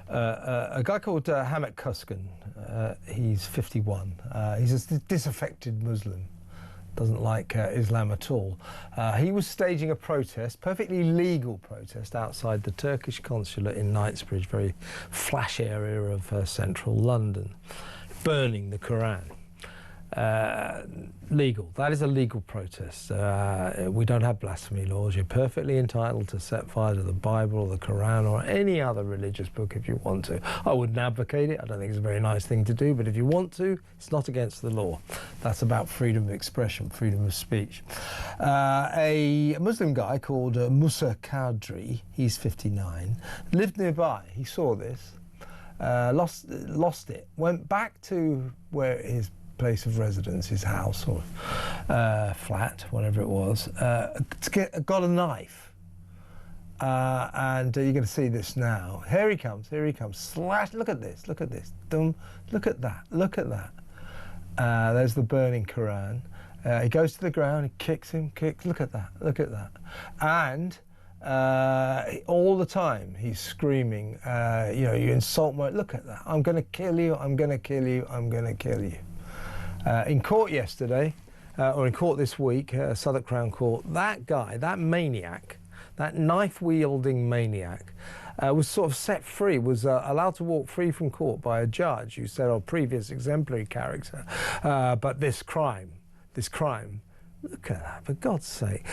a guy called Hamit Coskun. He's 51. He's a disaffected Muslim. Doesn't like Islam at all. He was staging a protest, perfectly legal protest, outside the Turkish consulate in Knightsbridge, very flash area of central London, burning the Koran. Legal. That is a legal protest. We don't have blasphemy laws. You're perfectly entitled to set fire to the Bible or the Koran or any other religious book if you want to. I wouldn't advocate it. I don't think it's a very nice thing to do, but if you want to, it's not against the law. That's about freedom of expression, freedom of speech. A Muslim guy called Moussa Kadri, he's 59, lived nearby. He saw this, lost it, went back to where his place of residence, his house or flat, whatever it was, got a knife. And you're going to see this now. Here he comes, slash, look at this, dum, look at that. There's the burning Koran. He goes to the ground, he kicks, look at that. And all the time he's screaming, you insult my, look at that, I'm going to kill you, I'm going to kill you. In court yesterday, or in court this week, Southwark Crown Court, that guy, that maniac, that knife-wielding maniac, was sort of set free, was allowed to walk free from court by a judge who said, oh, previous exemplary character, but this crime, look at that, for God's sake,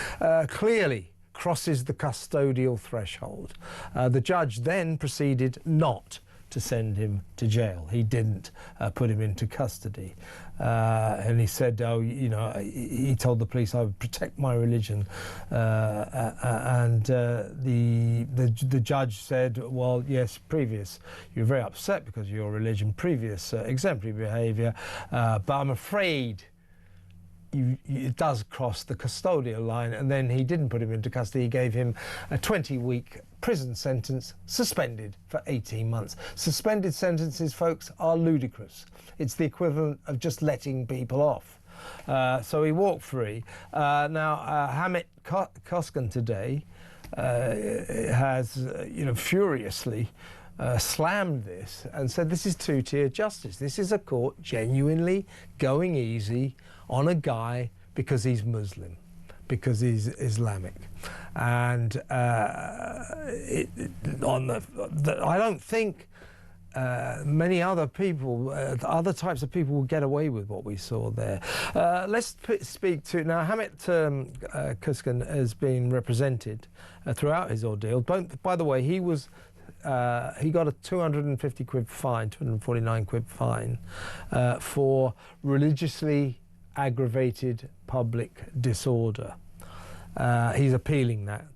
clearly crosses the custodial threshold. The judge then proceeded not to send him to jail. He didn't put him into custody. And he said, oh, he told the police, I would protect my religion. And the judge said, well, yes, you're very upset because of your religion, previous exemplary behaviour, but I'm afraid it does cross the custodial line. And then he didn't put him into custody. He gave him a 20-week prison sentence, suspended for 18 months. Suspended sentences, folks, are ludicrous. It's the equivalent of just letting people off. So he walked free. Now, Hamit Coskun today has, furiously slammed this and said this is two-tier justice. This is a court genuinely going easy on a guy because he's Muslim, because he's Islamic. And I don't think many other people, other types of people will get away with what we saw there. Let's speak to, now Hamit Coskun has been represented throughout his ordeal. By the way, he got a 250 quid fine, 249 quid fine for religiously aggravated public disorder. He's appealing that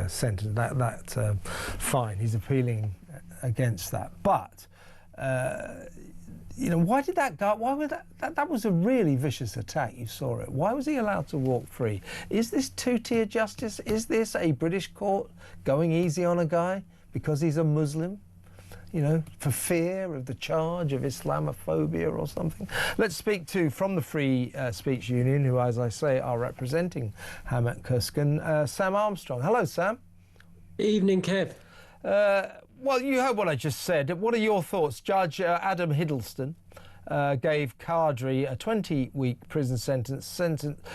sentence, that fine. He's appealing against that. But why did that go? Why would that was a really vicious attack. You saw it. Why was he allowed to walk free? Is this two-tier justice? Is this a British court going easy on a guy because he's a Muslim? For fear of the charge of Islamophobia or something. Let's speak to, from the Free Speech Union, who, as I say, are representing Hamit Coskun, Sam Armstrong. Hello, Sam. Evening, Kev. Well, you heard what I just said. What are your thoughts? Judge Adam Hiddleston gave Kadri a 20-week prison sentence,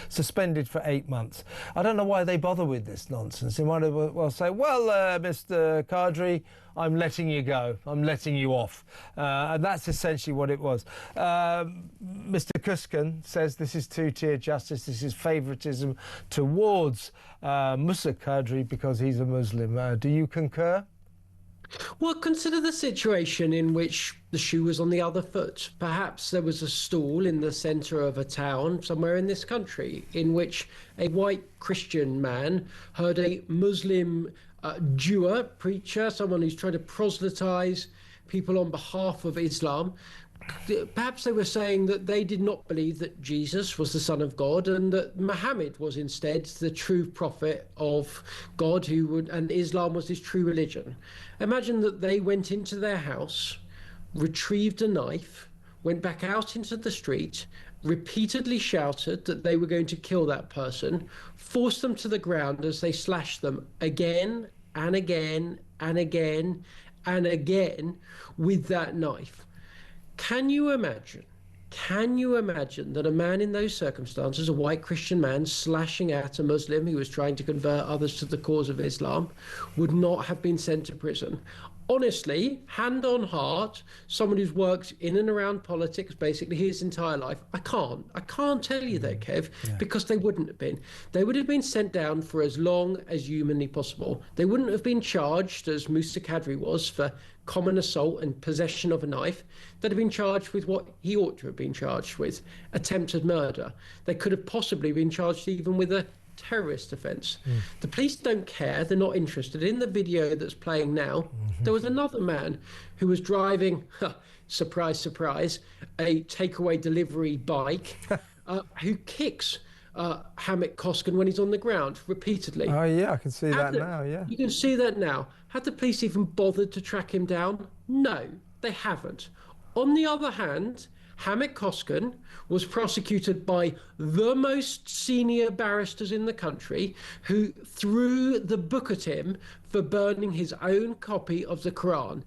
suspended for 8 months. I don't know why they bother with this nonsense. They might as well say, well, Mr Kadri, I'm letting you go. I'm letting you off. And that's essentially what it was. Mr Coskun says this is two-tier justice. This is favouritism towards Moussa Kadri because he's a Muslim. Do you concur? Well, consider the situation in which the shoe was on the other foot. Perhaps there was a stall in the centre of a town somewhere in this country in which a white Christian man heard a Muslim doer, preacher, someone who's trying to proselytise people on behalf of Islam. Perhaps they were saying that they did not believe that Jesus was the Son of God and that Muhammad was instead the true prophet of God, and Islam was his true religion. Imagine that they went into their house, retrieved a knife, went back out into the street, repeatedly shouted that they were going to kill that person, forced them to the ground as they slashed them again and again and again and again with that knife. Can you imagine? Can you imagine that a man in those circumstances, a white Christian man slashing at a Muslim who was trying to convert others to the cause of Islam, would not have been sent to prison? Honestly, hand on heart, someone who's worked in and around politics basically his entire life, I can't tell you that, Kev, because they wouldn't have been. They would have been sent down for as long as humanly possible. They wouldn't have been charged, as Moussa Kadri was, for common assault and possession of a knife. They'd have been charged with what he ought to have been charged with, attempted murder. They could have possibly been charged even with a terrorist offence. The police don't care, they're not interested. In the video that's playing now, there was another man who was driving, surprise, surprise, a takeaway delivery bike, who kicks Hamit Coskun when he's on the ground repeatedly. Oh yeah, I can see that now, yeah. You can see that now. Have the police even bothered to track him down? No, they haven't. On the other hand, Hamit Coskun was prosecuted by the most senior barristers in the country, who threw the book at him for burning his own copy of the Koran.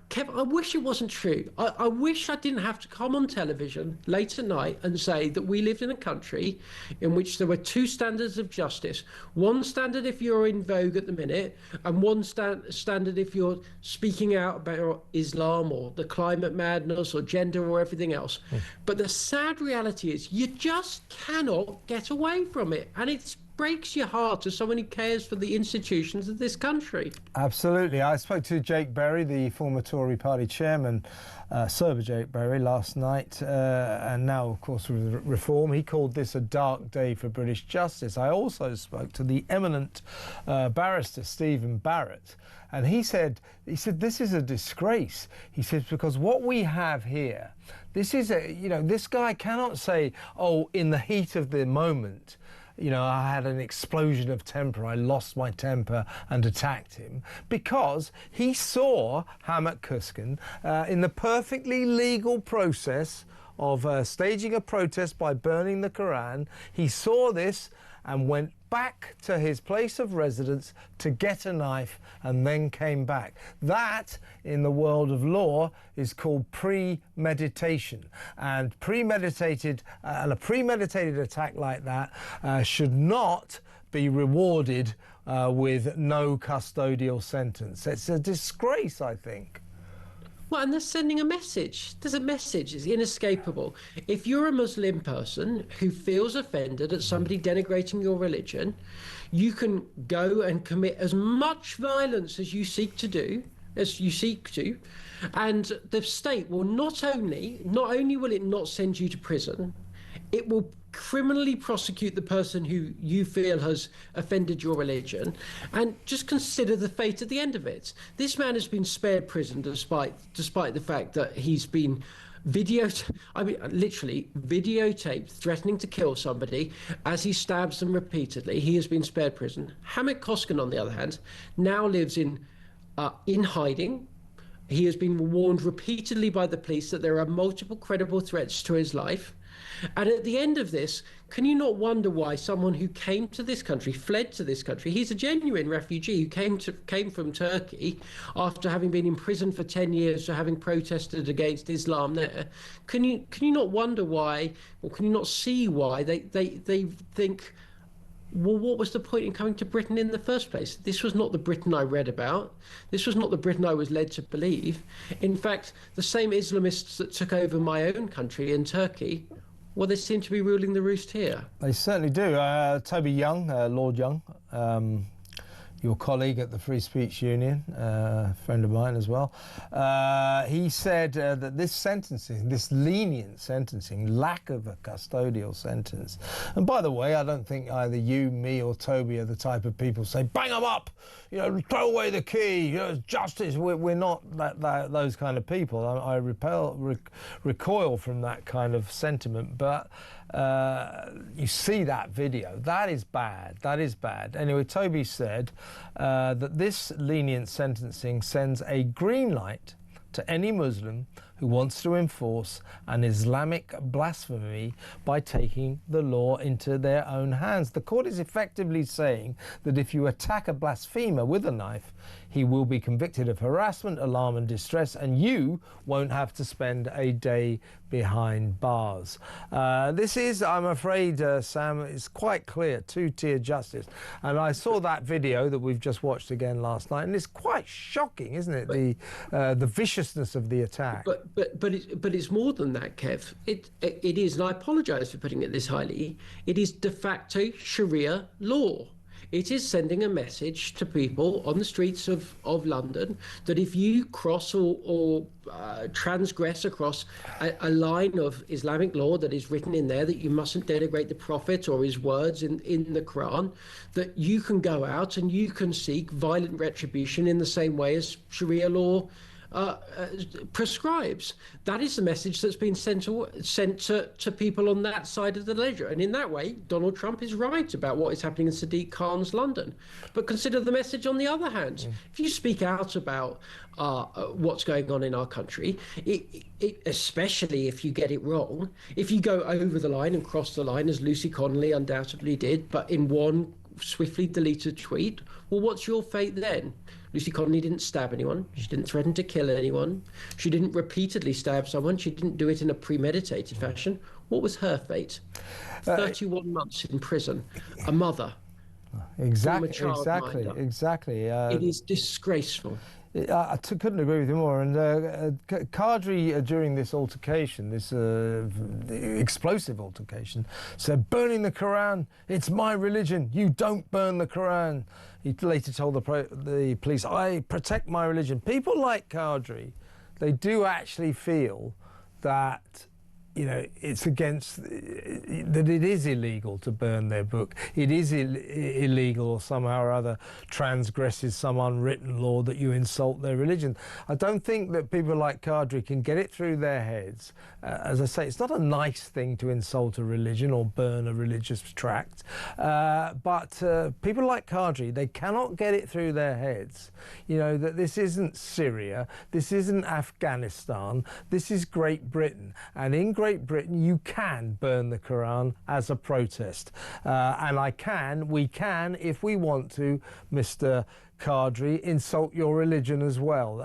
Kev, I wish it wasn't true. I wish I didn't have to come on television late at night and say that we lived in a country in which there were two standards of justice. One standard if you're in vogue at the minute, and one standard if you're speaking out about Islam or the climate madness or gender or everything else. But the sad reality is you just cannot get away from it, and it breaks your heart as someone who cares for the institutions of this country. Absolutely. I spoke to Jake Berry, the former Tory party chairman, sober Jake Berry, last night, and now, of course, with reform. He called this a dark day for British justice. I also spoke to the eminent barrister, Stephen Barrett, and he said this is a disgrace. He says, because what we have here, this is this guy cannot say, oh, in the heat of the moment, I had an explosion of temper, I lost my temper and attacked him, because he saw Hamit Coskun in the perfectly legal process of staging a protest by burning the Koran. He saw this and went back to his place of residence to get a knife and then came back. That, in the world of law, is called premeditation. And a premeditated attack like that should not be rewarded with no custodial sentence. It's a disgrace, I think. Well, and they're sending a message. There's a message. It's inescapable. If you're a Muslim person who feels offended at somebody denigrating your religion, you can go and commit as much violence as you seek to do, and the state will not only will it not send you to prison, it will criminally prosecute the person who you feel has offended your religion. And just consider the fate at the end of it. This man has been spared prison despite the fact that he's been literally videotaped threatening to kill somebody as he stabs them repeatedly. He has been spared prison. Hamit Coskun, on the other hand, now lives in hiding. He has been warned repeatedly by the police that there are multiple credible threats to his life. And at the end of this, can you not wonder why someone who came to this country, fled to this country, he's a genuine refugee who came from Turkey after having been in prison for 10 years for having protested against Islam there. Can you not wonder why, or can you not see why they think, well, what was the point in coming to Britain in the first place? This was not the Britain I read about. This was not the Britain I was led to believe. In fact, the same Islamists that took over my own country in Turkey, well, they seem to be ruling the roost here. They certainly do. Toby Young, Lord Young, your colleague at the Free Speech Union, a friend of mine as well, he said that this sentencing, this lenient sentencing, lack of a custodial sentence, and by the way, I don't think either you, me or Toby are the type of people who say, bang them up, throw away the key, justice. We're not those kind of people. I recoil from that kind of sentiment, but you see that video. That is bad. That is bad. Anyway, Toby said that this lenient sentencing sends a green light to any Muslim who wants to enforce an Islamic blasphemy by taking the law into their own hands. The court is effectively saying that if you attack a blasphemer with a knife, he will be convicted of harassment, alarm and distress, and you won't have to spend a day behind bars. This is, I'm afraid, Sam, it's quite clear, two-tier justice. And I saw that video that we've just watched again last night, and it's quite shocking, isn't it? The viciousness of the attack. But it's more than that, Kev. It is, and I apologise for putting it this highly, it is de facto Sharia law. It is sending a message to people on the streets of London that if you cross or transgress across a line of Islamic law that is written in there, that you mustn't denigrate the Prophet or his words in the Koran, that you can go out and you can seek violent retribution in the same way as Sharia law prescribes. That is the message that's been sent to people on that side of the ledger. And in that way, Donald Trump is right about what is happening in Sadiq Khan's London. But consider the message on the other hand. If you speak out about what's going on in our country, especially if you get it wrong, if you go over the line and cross the line, as Lucy Connolly undoubtedly did, but in one swiftly deleted tweet, well, what's your fate then? Lucy Connolly didn't stab anyone. She didn't threaten to kill anyone. She didn't repeatedly stab someone. She didn't do it in a premeditated fashion. What was her fate? 31 months in prison. A mother. Exactly. It is disgraceful. I couldn't agree with you more. And Kadri, during this altercation, this explosive altercation, said, "Burning the Koran, it's my religion. You don't burn the Koran." He later told the police, "I protect my religion." People like Kadri, they do actually feel that, you know, it's against, that it is illegal to burn their book. It is illegal, or somehow or other transgresses some unwritten law, that you insult their religion. I don't think that people like Kadri can get it through their heads. As I say, it's not a nice thing to insult a religion or burn a religious tract. But people like Kadri, they cannot get it through their heads, you know, that this isn't Syria, this isn't Afghanistan, this is Great Britain. And in Great Britain, you can burn the Koran as a protest. And we can, if we want to, Mr. Kadri, insult your religion as well.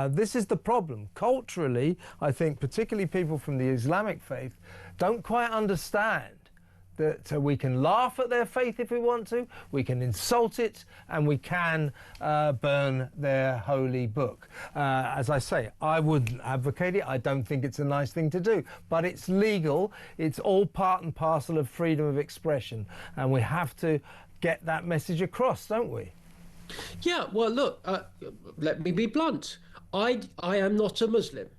This is the problem. Culturally, I think particularly people from the Islamic faith don't quite understand that we can laugh at their faith if we want to, we can insult it, and we can burn their holy book. As I say, I wouldn't advocate it. I don't think it's a nice thing to do, but it's legal. It's all part and parcel of freedom of expression, and we have to get that message across, don't we? Yeah, well, look, let me be blunt. I am not a Muslim.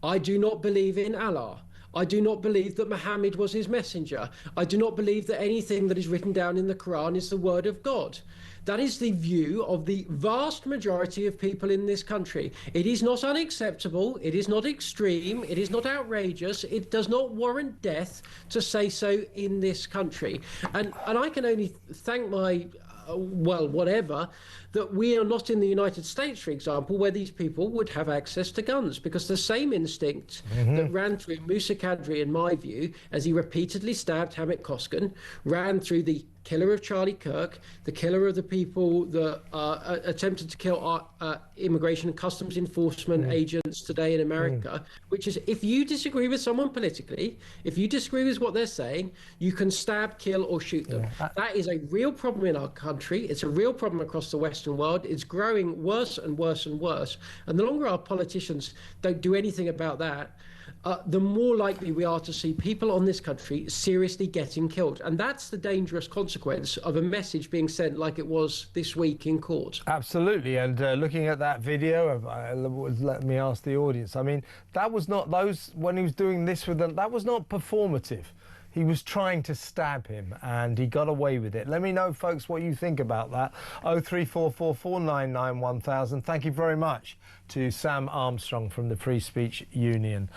I do not believe in Allah. I do not believe that Muhammad was his messenger. I do not believe that anything that is written down in the Quran is the word of God. That is the view of the vast majority of people in this country. It is not unacceptable. It is not extreme. It is not outrageous. It does not warrant death to say so in this country. And I can only thank my well, whatever, that we are not in the United States, for example, where these people would have access to guns, because the same instinct that ran through Moussa Kadri, in my view, as he repeatedly stabbed Hamit Coskun, ran through the killer of Charlie Kirk, the killer of the people that attempted to kill our immigration and customs enforcement agents today in America, which is, if you disagree with someone politically, if you disagree with what they're saying, you can stab, kill or shoot them. That is a real problem in our country. It's a real problem across the Western world. It's growing worse and worse and worse. And the longer our politicians don't do anything about that, the more likely we are to see people on this country seriously getting killed. And that's the dangerous consequence of a message being sent like it was this week in court. Absolutely. And looking at that video, let me ask the audience, I mean, that was not when he was doing this with them, that was not performative. He was trying to stab him, and he got away with it. Let me know, folks, what you think about that. 03444991000. Thank you very much to Sam Armstrong from the Free Speech Union.